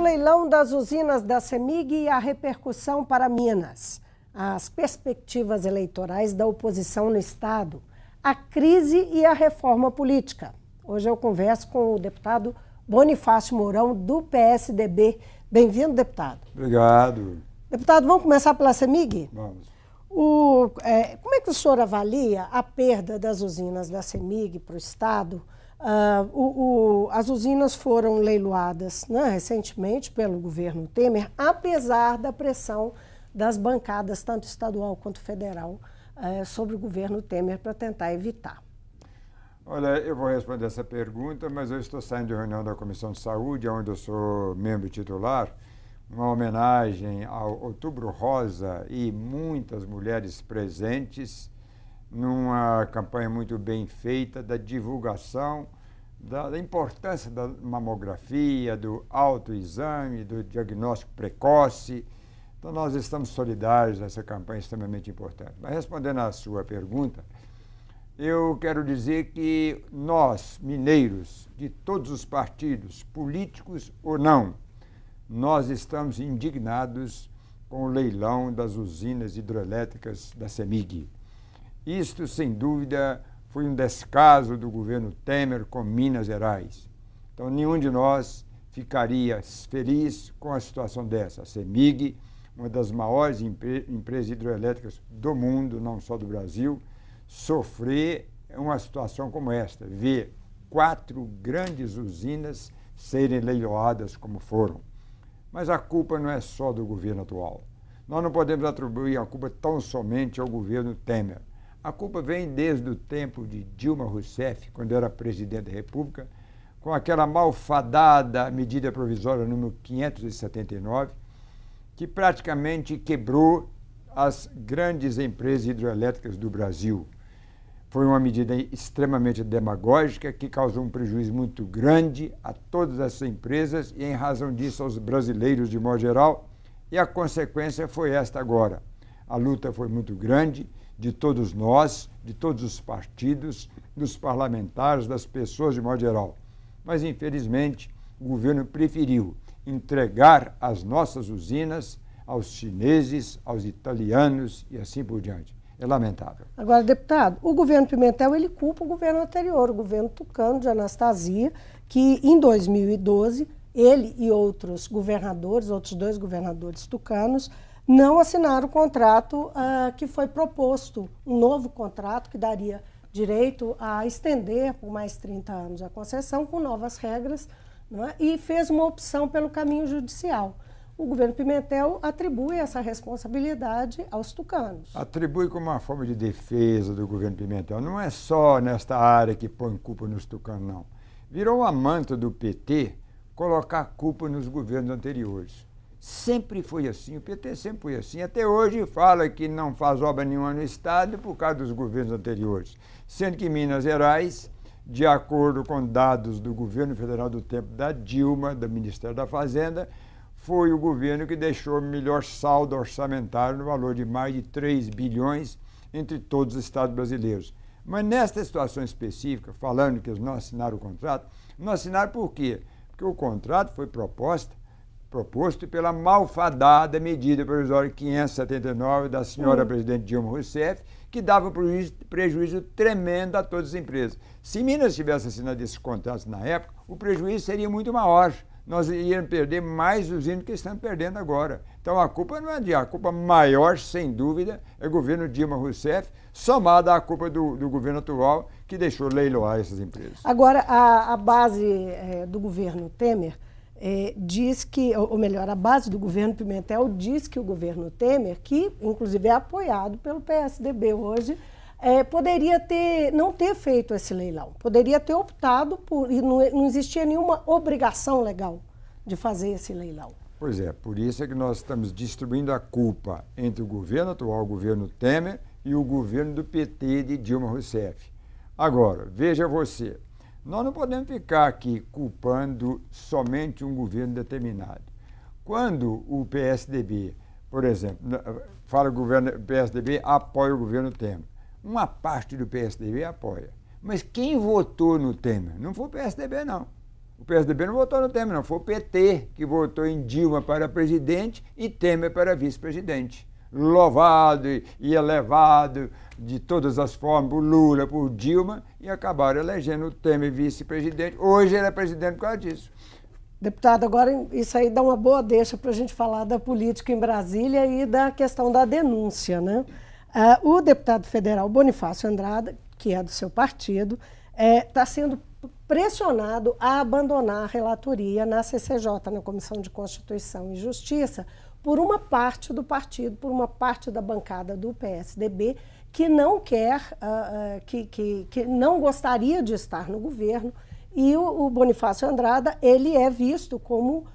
leilão das usinas da CEMIG e a repercussão para Minas, as perspectivas eleitorais da oposição no Estado, a crise e a reforma política. Hoje eu converso com o deputado Bonifácio Mourão, do PSDB. Bem-vindo, deputado. Obrigado. Deputado, vamos começar pela CEMIG? Vamos. Como é que o senhor avalia a perda das usinas da CEMIG para o Estado? As usinas foram leiloadas, né, recentemente pelo governo Temer, apesar da pressão das bancadas, tanto estadual quanto federal, sobre o governo Temer para tentar evitar. Olha, eu vou responder essa pergunta, mas eu estou saindo de reunião da Comissão de Saúde, onde eu sou membro titular, uma homenagem ao Outubro Rosa e muitas mulheres presentes, numa campanha muito bem feita da divulgação da importância da mamografia, do autoexame, do diagnóstico precoce. Então, nós estamos solidários nessa campanha extremamente importante. Mas, respondendo à sua pergunta, eu quero dizer que nós, mineiros, de todos os partidos, políticos ou não, nós estamos indignados com o leilão das usinas hidrelétricas da CEMIG. Isto, sem dúvida, foi um descaso do governo Temer com Minas Gerais. Então, nenhum de nós ficaria feliz com a situação dessa. A CEMIG, uma das maiores empresas hidrelétricas do mundo, não só do Brasil, sofrer uma situação como esta, ver 4 grandes usinas serem leiloadas como foram. Mas a culpa não é só do governo atual. Nós não podemos atribuir a culpa tão somente ao governo Temer. A culpa vem desde o tempo de Dilma Rousseff, quando era presidente da República, com aquela malfadada medida provisória número 579, que praticamente quebrou as grandes empresas hidrelétricas do Brasil. Foi uma medida extremamente demagógica que causou um prejuízo muito grande a todas essas empresas e, em razão disso, aos brasileiros de modo geral. E a consequência foi esta agora. A luta foi muito grande de todos nós, de todos os partidos, dos parlamentares, das pessoas de modo geral. Mas, infelizmente, o governo preferiu entregar as nossas usinas aos chineses, aos italianos e assim por diante. É lamentável. Agora, deputado, o governo Pimentel, ele culpa o governo anterior, o governo tucano de Anastasia, que em 2012, ele e outros governadores, outros 2 governadores tucanos, não assinaram o contrato que foi proposto, um novo contrato que daria direito a estender por mais 30 anos a concessão com novas regras, não é? E fez uma opção pelo caminho judicial. O governo Pimentel atribui essa responsabilidade aos tucanos. Atribui como uma forma de defesa do governo Pimentel. Não é só nesta área que põe culpa nos tucanos, não. Virou uma manta do PT colocar culpa nos governos anteriores. Sempre foi assim, o PT sempre foi assim. Até hoje fala que não faz obra nenhuma no Estado por causa dos governos anteriores. Sendo que Minas Gerais, de acordo com dados do governo federal do tempo da Dilma, do Ministério da Fazenda, foi o governo que deixou o melhor saldo orçamentário no valor de mais de 3 bilhões entre todos os estados brasileiros. Mas nesta situação específica, falando que eles não assinaram o contrato, não assinaram por quê? Porque o contrato foi proposto pela malfadada medida provisória 579 da senhora presidente Dilma Rousseff, que dava prejuízo tremendo a todas as empresas. Se Minas tivesse assinado esses contratos na época, o prejuízo seria muito maior. Nós iríamos perder mais usinas do que estamos perdendo agora. Então a culpa não é a culpa maior, sem dúvida, é o governo Dilma Rousseff, somada à culpa do governo atual, que deixou leiloar essas empresas. Agora, a base do governo Temer diz que, ou melhor, a base do governo Pimentel diz que o governo Temer, que inclusive é apoiado pelo PSDB hoje, poderia não ter feito esse leilão, poderia ter optado por, e não existia nenhuma obrigação legal de fazer esse leilão. Pois é, por isso é que nós estamos distribuindo a culpa entre o governo atual, o governo Temer, e o governo do PT de Dilma Rousseff. Agora, veja você, nós não podemos ficar aqui culpando somente um governo determinado. Quando o PSDB, por exemplo, fala que o PSDB apoia o governo Temer, uma parte do PSDB apoia. Mas quem votou no Temer? Não foi o PSDB, não. O PSDB não votou no Temer, não. Foi o PT que votou em Dilma para presidente e Temer para vice-presidente. Louvado e elevado de todas as formas por Lula, por Dilma, e acabaram elegendo o Temer vice-presidente. Hoje ele é presidente por causa disso. Deputado, agora isso aí dá uma boa deixa para a gente falar da política em Brasília e da questão da denúncia, né? O deputado federal Bonifácio Andrada, que é do seu partido, está sendo pressionado a abandonar a relatoria na CCJ, na Comissão de Constituição e Justiça, por uma parte do partido, por uma parte da bancada do PSDB, que não quer, que não gostaria de estar no governo, e o Bonifácio Andrada, ele é visto como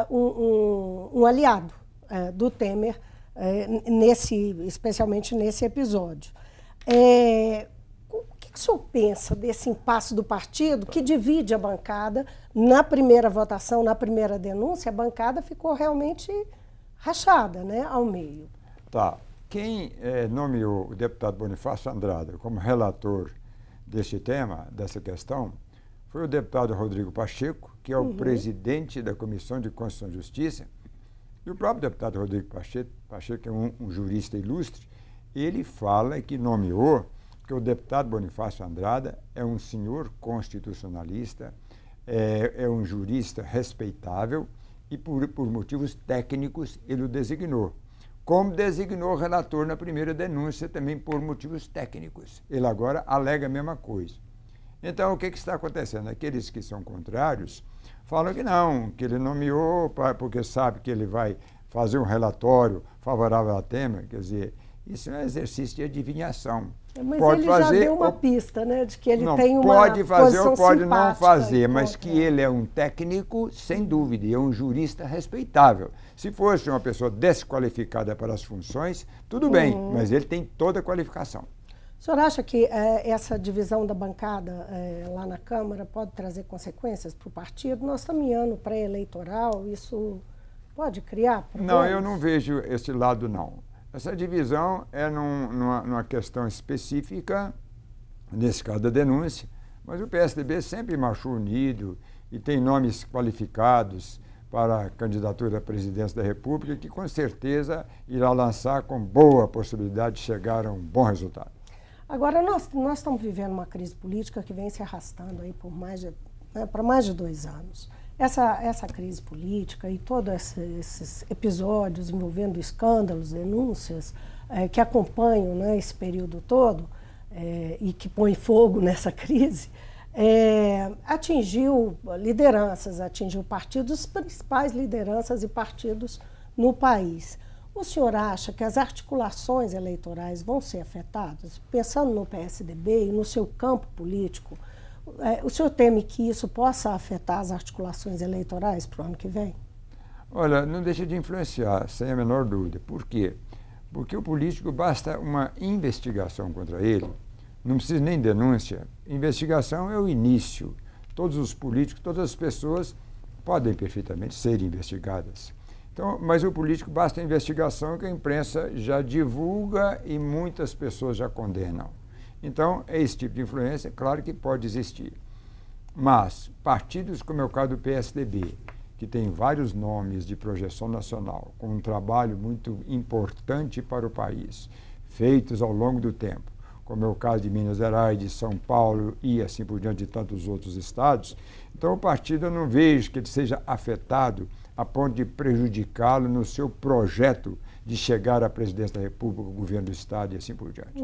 um aliado do Temer, especialmente nesse episódio. O que o senhor pensa desse impasse do partido que divide a bancada? Na primeira votação, na primeira denúncia, a bancada ficou realmente rachada, né, ao meio. Tá. Quem nomeou o deputado Bonifácio Andrada como relator deste tema, dessa questão, foi o deputado Rodrigo Pacheco, que é o presidente da Comissão de Constituição e Justiça, e o próprio deputado Rodrigo Pacheco, que é um jurista ilustre, ele fala que nomeou que o deputado Bonifácio Andrada é um senhor constitucionalista, é um jurista respeitável e por motivos técnicos ele o designou. Como designou o relator na primeira denúncia também por motivos técnicos. Ele agora alega a mesma coisa. Então, o que está acontecendo? Aqueles que são contrários falam que não, que ele nomeou porque sabe que ele vai fazer um relatório favorável a Temer. Quer dizer, isso é um exercício de adivinhação. Mas pode ele fazer, já deu uma pista, né, de que ele não, tem uma pode fazer ou pode não fazer, mas que ele é um técnico, sem dúvida, e é um jurista respeitável. Se fosse uma pessoa desqualificada para as funções, tudo bem, mas ele tem toda a qualificação. O senhor acha que essa divisão da bancada lá na Câmara pode trazer consequências para o partido? Nós estamos em ano pré-eleitoral, isso pode criar problemas? Não, eu não vejo esse lado, não. Essa divisão é numa questão específica, nesse caso da denúncia, mas o PSDB sempre marchou unido e tem nomes qualificados para a candidatura à presidência da República, que com certeza irá lançar com boa possibilidade de chegar a um bom resultado. Agora, nós estamos vivendo uma crise política que vem se arrastando aí por mais de 2 anos. Essa crise política e todos esses episódios envolvendo escândalos, denúncias, que acompanham, né, esse período todo e que põem fogo nessa crise, atingiu lideranças, atingiu partidos, as principais lideranças e partidos no país. O senhor acha que as articulações eleitorais vão ser afetadas? Pensando no PSDB e no seu campo político, o senhor teme que isso possa afetar as articulações eleitorais para o ano que vem? Olha, não deixa de influenciar, sem a menor dúvida. Por quê? Porque o político basta uma investigação contra ele, não precisa nem denúncia. Investigação é o início. Todos os políticos, todas as pessoas podem perfeitamente ser investigadas. Então, mas o político basta a investigação que a imprensa já divulga e muitas pessoas já condenam. Então, esse tipo de influência, claro que pode existir. Mas partidos como é o caso do PSDB, que tem vários nomes de projeção nacional, com um trabalho muito importante para o país, feitos ao longo do tempo, como é o caso de Minas Gerais, de São Paulo e assim por diante de tantos outros estados, então o partido eu não vejo que ele seja afetado a ponto de prejudicá-lo no seu projeto de chegar à presidência da República, ao governo do Estado e assim por diante.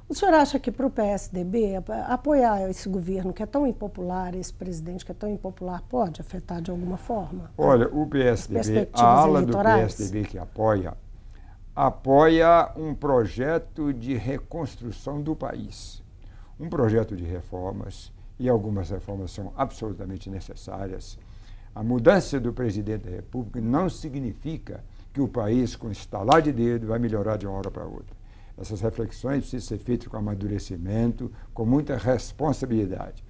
O senhor acha que para o PSDB apoiar esse governo que é tão impopular, esse presidente que é tão impopular, pode afetar de alguma forma? Olha, o PSDB, a ala do PSDB que apoia um projeto de reconstrução do país, um projeto de reformas, e algumas reformas são absolutamente necessárias. A mudança do presidente da República não significa que o país, com estalar de dedo, vai melhorar de uma hora para outra. Essas reflexões precisam ser feitas com amadurecimento, com muita responsabilidade.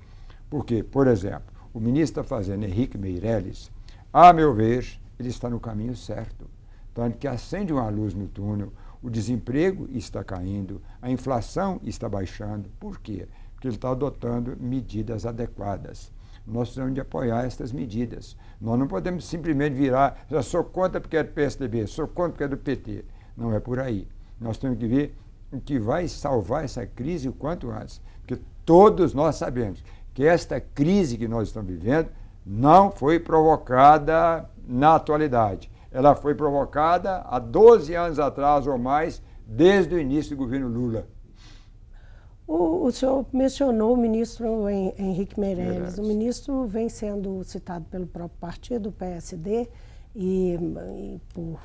Porque, por exemplo, o ministro da Fazenda, Henrique Meirelles, a meu ver, ele está no caminho certo. Tanto que acende uma luz no túnel, o desemprego está caindo, a inflação está baixando. Por quê? Porque ele está adotando medidas adequadas. nós precisamos de apoiar estas medidas. Nós não podemos simplesmente virar, já sou contra porque é do PSDB, sou contra porque é do PT. Não é por aí. Nós temos que ver o que vai salvar essa crise o quanto antes. Porque todos nós sabemos que esta crise que nós estamos vivendo não foi provocada na atualidade. Ela foi provocada há 12 anos atrás ou mais, desde o início do governo Lula. O senhor mencionou o ministro Henrique Meirelles. O ministro vem sendo citado pelo próprio partido, o PSD, e por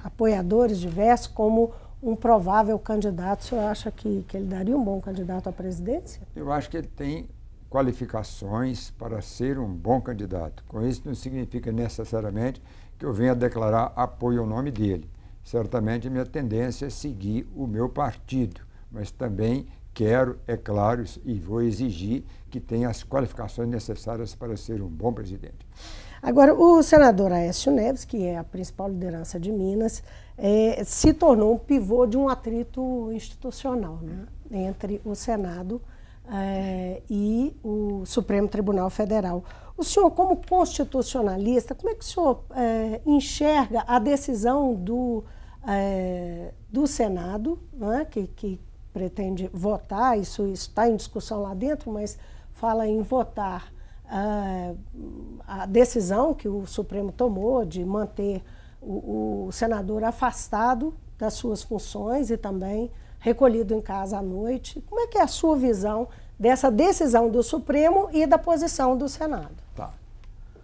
apoiadores diversos, como um provável candidato. O senhor acha que ele daria um bom candidato à presidência? Eu acho que ele tem qualificações para ser um bom candidato. Com isso não significa necessariamente que eu venha declarar apoio ao nome dele. Certamente a minha tendência é seguir o meu partido, mas também quero, é claro, e vou exigir que tenha as qualificações necessárias para ser um bom presidente. Agora, o senador Aécio Neves, que é a principal liderança de Minas, se tornou um pivô de um atrito institucional, né, entre o Senado e o Supremo Tribunal Federal. O senhor, como constitucionalista, como é que o senhor enxerga a decisão do Senado, né, que pretende votar, isso está em discussão lá dentro, mas fala em votar a decisão que o Supremo tomou de manter o senador afastado das suas funções e também recolhido em casa à noite. Como é que é a sua visão dessa decisão do Supremo e da posição do Senado? Tá.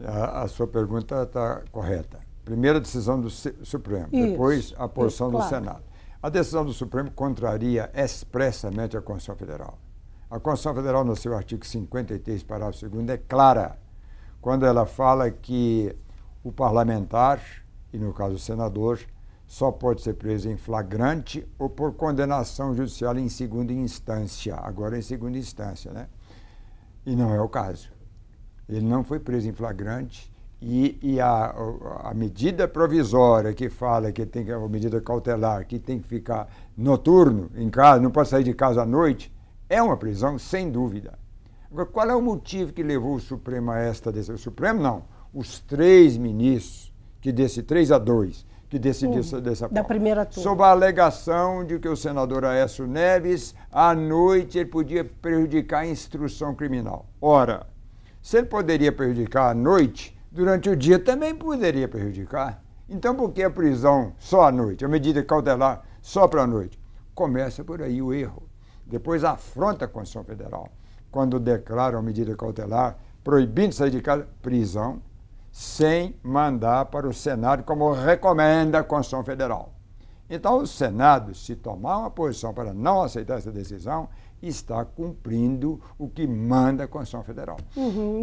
A sua pergunta está correta. Primeiro a decisão do Supremo, isso, depois a posição do Senado. A decisão do Supremo contraria expressamente a Constituição Federal. A Constituição Federal, no seu artigo 53, parágrafo 2º, é clara quando ela fala que o parlamentar, e no caso o senador, só pode ser preso em flagrante ou por condenação judicial em segunda instância. Agora em segunda instância, né? E não é o caso. Ele não foi preso em flagrante e a medida provisória que fala que tem que, a medida cautelar, que tem que ficar noturno em casa, não pode sair de casa à noite, é uma prisão, sem dúvida. Agora, qual é o motivo que levou o Supremo a esta decisão? O Supremo não, os 3 ministros, que desse 3-2, que decidiu dessa forma. Da primeira turma. Sob a alegação de que o senador Aécio Neves, à noite, ele podia prejudicar a instrução criminal. Ora, se ele poderia prejudicar à noite, durante o dia também poderia prejudicar. Então, por que a prisão só à noite? A medida cautelar só para a noite? Começa por aí o erro. Depois afronta a Constituição Federal. Quando declara uma medida cautelar, proibindo sair de casa, prisão, sem mandar para o Senado, como recomenda a Constituição Federal. Então, o Senado, se tomar uma posição para não aceitar essa decisão, está cumprindo o que manda a Constituição Federal.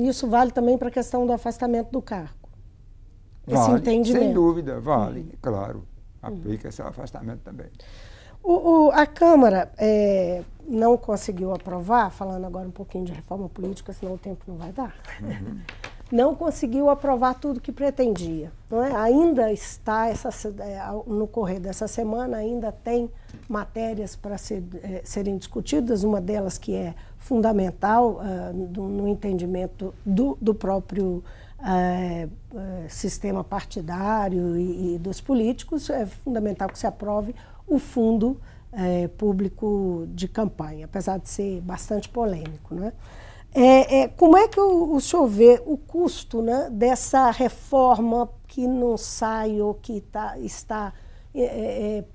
Isso vale também para a questão do afastamento do cargo? Vale, entendimento. Sem dúvida, vale, claro. Aplica esse afastamento também. A Câmara não conseguiu aprovar, falando agora um pouquinho de reforma política, senão o tempo não vai dar, não conseguiu aprovar tudo que pretendia. Não é? Ainda está, no correr dessa semana, ainda tem matérias para serem discutidas, uma delas que é fundamental no entendimento do próprio sistema partidário e dos políticos, é fundamental que se aprove o fundo público de campanha, apesar de ser bastante polêmico, né? Como é que o senhor vê o custo, né, dessa reforma que não sai ou que está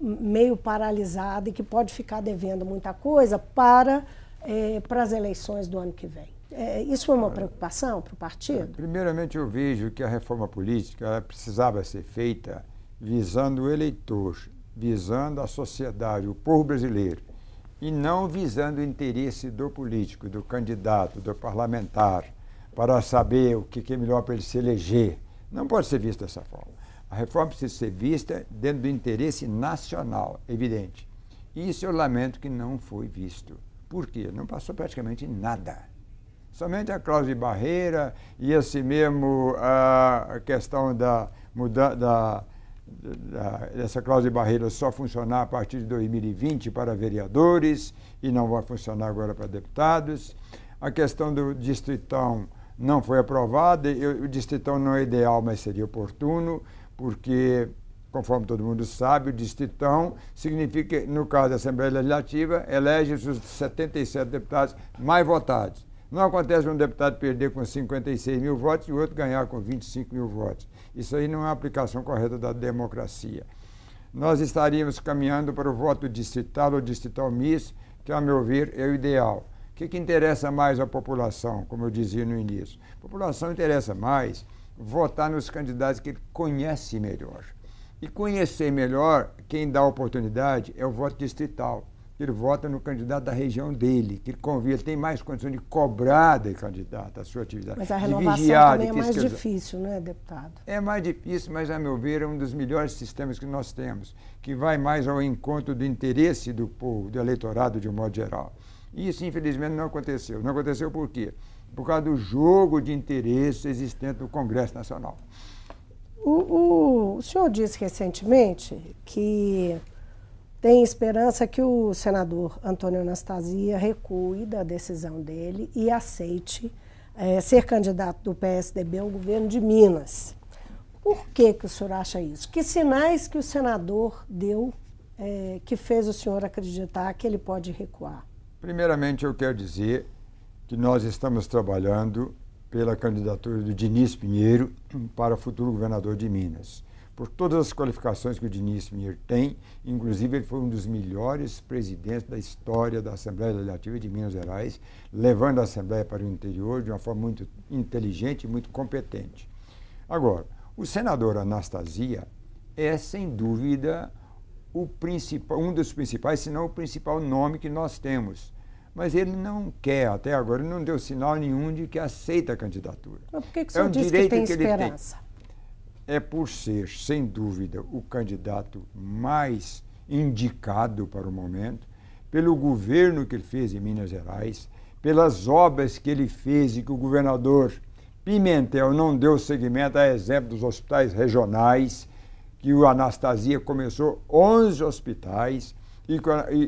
meio paralisada e que pode ficar devendo muita coisa para as eleições do ano que vem? Isso é uma preocupação para o partido? Primeiramente, eu vejo que a reforma política ela precisava ser feita visando o eleitor, visando a sociedade, o povo brasileiro, e não visando o interesse do político, do candidato, do parlamentar, para saber o que é melhor para ele se eleger. Não pode ser visto dessa forma. A reforma precisa ser vista dentro do interesse nacional, evidente. Isso eu lamento que não foi visto. Por quê? Não passou praticamente nada. Somente a cláusula de barreira e assim mesmo a questão dessa cláusula de barreira só funcionar a partir de 2020 para vereadores e não vai funcionar agora para deputados. A questão do distritão não foi aprovada. O distritão não é ideal, mas seria oportuno, porque, conforme todo mundo sabe, o distritão significa, no caso da Assembleia Legislativa, elege os 77 deputados mais votados. Não acontece um deputado perder com 56 mil votos e o outro ganhar com 25 mil votos. Isso aí não é uma aplicação correta da democracia. Nós estaríamos caminhando para o voto distrital ou distrital misto, que, a meu ver, é o ideal. O que interessa mais à população, como eu dizia no início? A população interessa mais votar nos candidatos que ele conhece melhor. E conhecer melhor, quem dá oportunidade, é o voto distrital. Ele vota no candidato da região dele, que ele convida, ele tem mais condição de cobrar do candidato a sua atividade. Mas a renovação também é mais difícil, não é, deputado? É mais difícil, mas, a meu ver, é um dos melhores sistemas que nós temos, que vai mais ao encontro do interesse do povo, do eleitorado de um modo geral. E isso, infelizmente, não aconteceu. Não aconteceu por quê? Por causa do jogo de interesse existente no Congresso Nacional. O senhor disse recentemente que tem esperança que o senador Antônio Anastasia recue da decisão dele e aceite ser candidato do PSDB ao governo de Minas. Por que o senhor acha isso? Que sinais que o senador deu que fez o senhor acreditar que ele pode recuar? Primeiramente, eu quero dizer que nós estamos trabalhando pela candidatura do Diniz Pinheiro para futuro governador de Minas. Por todas as qualificações que o Diniz Pinheiro tem, inclusive ele foi um dos melhores presidentes da história da Assembleia Legislativa de Minas Gerais, levando a Assembleia para o interior de uma forma muito inteligente e muito competente. Agora, o senador Anastasia é, sem dúvida, um dos principais, se não o principal nome que nós temos. Mas ele não quer, até agora, ele não deu sinal nenhum de que aceita a candidatura. Mas por que o senhor diz que tem esperança? É por ser, sem dúvida, o candidato mais indicado para o momento, pelo governo que ele fez em Minas Gerais, pelas obras que ele fez e que o governador Pimentel não deu seguimento, a exemplo dos hospitais regionais, que o Anastasia começou 11 hospitais e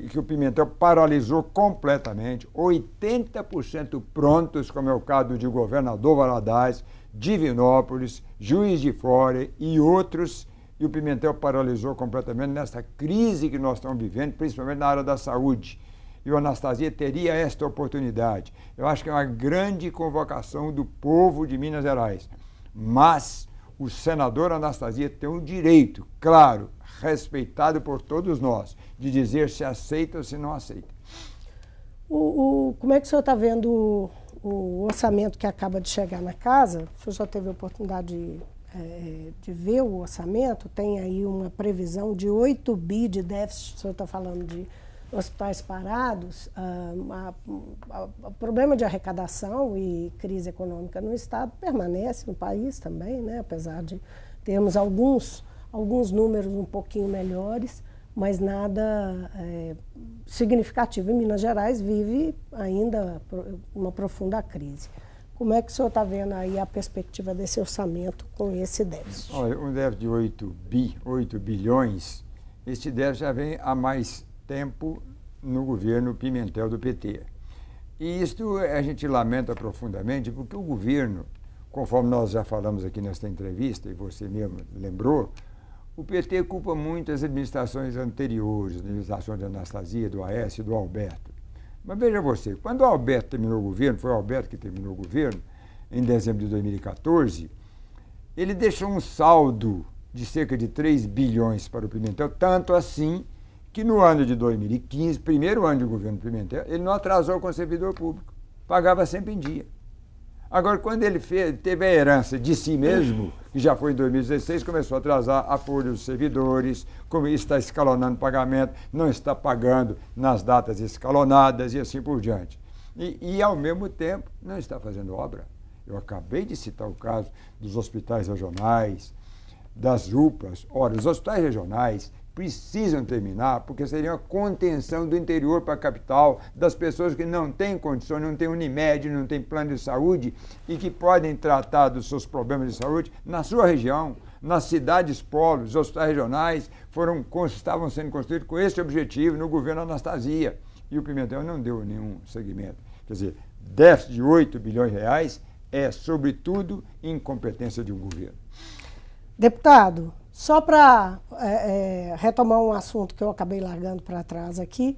que o Pimentel paralisou completamente, 80% prontos, como é o caso de Governador Valadares, Divinópolis, Juiz de Fora e outros, e o Pimentel paralisou completamente nessa crise que nós estamos vivendo, principalmente na área da saúde. E o Anastasia teria esta oportunidade. Eu acho que é uma grande convocação do povo de Minas Gerais. Mas o senador Anastasia tem o direito, claro, respeitado por todos nós, de dizer se aceita ou se não aceita. Como é que o senhor está vendo o orçamento que acaba de chegar na casa? O senhor já teve a oportunidade de ver o orçamento? Tem aí uma previsão de 8 bi de déficit, o senhor está falando de hospitais parados. O problema de arrecadação e crise econômica no Estado permanece no país também, né? Apesar de termos alguns números um pouquinho melhores, mas nada significativo. Em Minas Gerais vive ainda uma profunda crise. Como é que o senhor está vendo aí a perspectiva desse orçamento com esse déficit? Olha, um déficit de 8 bilhões, este déficit já vem há mais tempo no governo Pimentel do PT. E isto a gente lamenta profundamente, porque o governo, conforme nós já falamos aqui nesta entrevista, e você mesmo lembrou, o PT culpa muito as administrações anteriores, a administração de Anastasia, do Aécio e do Alberto. Mas veja você, quando o Alberto terminou o governo, foi o Alberto que terminou o governo, em dezembro de 2014, ele deixou um saldo de cerca de 3 bilhões para o Pimentel, tanto assim que no ano de 2015, primeiro ano de governo Pimentel, ele não atrasou com o servidor público, pagava sempre em dia. Agora, quando ele teve a herança de si mesmo, que já foi em 2016, começou a atrasar a folha dos servidores, está escalonando pagamento, não está pagando nas datas escalonadas e assim por diante. E, ao mesmo tempo, não está fazendo obra. Eu acabei de citar o caso dos hospitais regionais, das UPAs. Ora, os hospitais regionais precisam terminar, porque seria uma contenção do interior para a capital, das pessoas que não têm condições, não têm Unimed, não têm plano de saúde e que podem tratar dos seus problemas de saúde na sua região, nas cidades polos. Os hospitais regionais estavam sendo construídos com esse objetivo no governo Anastasia. E o Pimentel não deu nenhum segmento. Quer dizer, déficit de 8 bilhões de reais é, sobretudo, incompetência de um governo. Deputado, só para retomar um assunto que eu acabei largando para trás aqui,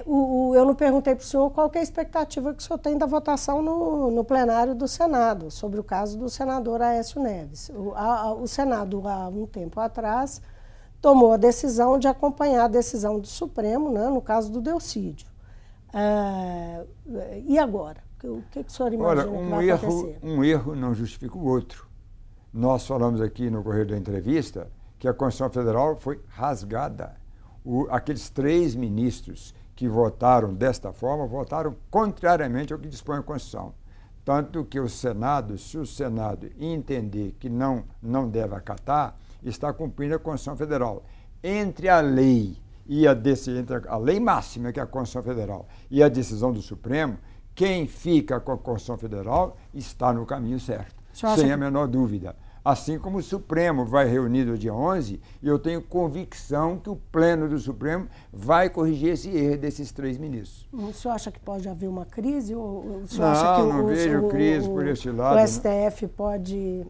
eu não perguntei para o senhor qual que é a expectativa que o senhor tem da votação no plenário do Senado, sobre o caso do senador Aécio Neves. O Senado, há um tempo atrás, tomou a decisão de acompanhar a decisão do Supremo, né, no caso do Delcídio. E agora? O que o senhor imagina que vai acontecer? Um erro não justifica o outro. Nós falamos aqui no correio da entrevista que a Constituição Federal foi rasgada. Aqueles 3 ministros que votaram desta forma, votaram contrariamente ao que dispõe a Constituição. Tanto que o Senado, se o Senado entender que não deve acatar, está cumprindo a Constituição Federal. Entre a lei e entre a lei máxima, que é a Constituição Federal, e a decisão do Supremo, quem fica com a Constituição Federal está no caminho certo, sem a menor dúvida. Assim como o Supremo vai reunir no dia 11, e eu tenho convicção que o Pleno do Supremo vai corrigir esse erro desses 3 ministros. O senhor acha que pode haver uma crise? Ou o senhor não, acha que não vejo crise por esse lado. O STF pode,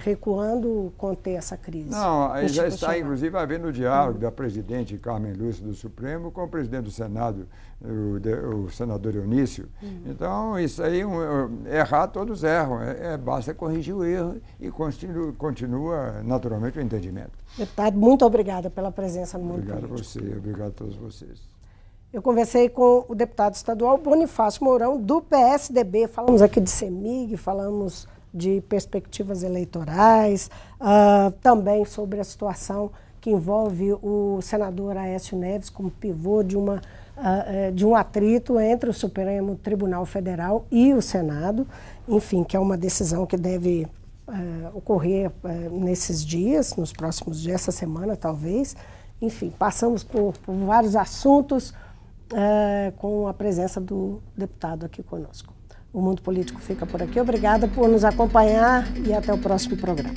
recuando, conter essa crise? Não, aí já está, inclusive, havendo o diálogo da presidente Carmen Lúcia do Supremo com o presidente do Senado, o senador Eunício. Então, isso aí, errar, todos erram. Basta corrigir o erro e continua naturalmente o entendimento. Deputado, muito obrigada pela presença no Mundo Político. Obrigado a você, obrigado a todos vocês. Eu conversei com o deputado estadual Bonifácio Mourão, do PSDB. Falamos aqui de CEMIG, falamos de perspectivas eleitorais, também sobre a situação que envolve o senador Aécio Neves como pivô de um atrito entre o Supremo Tribunal Federal e o Senado, enfim, que é uma decisão que deve ocorrer nesses dias, nos próximos dias, essa semana talvez. Enfim, passamos por vários assuntos com a presença do deputado aqui conosco. O Mundo Político fica por aqui. Obrigada por nos acompanhar e até o próximo programa.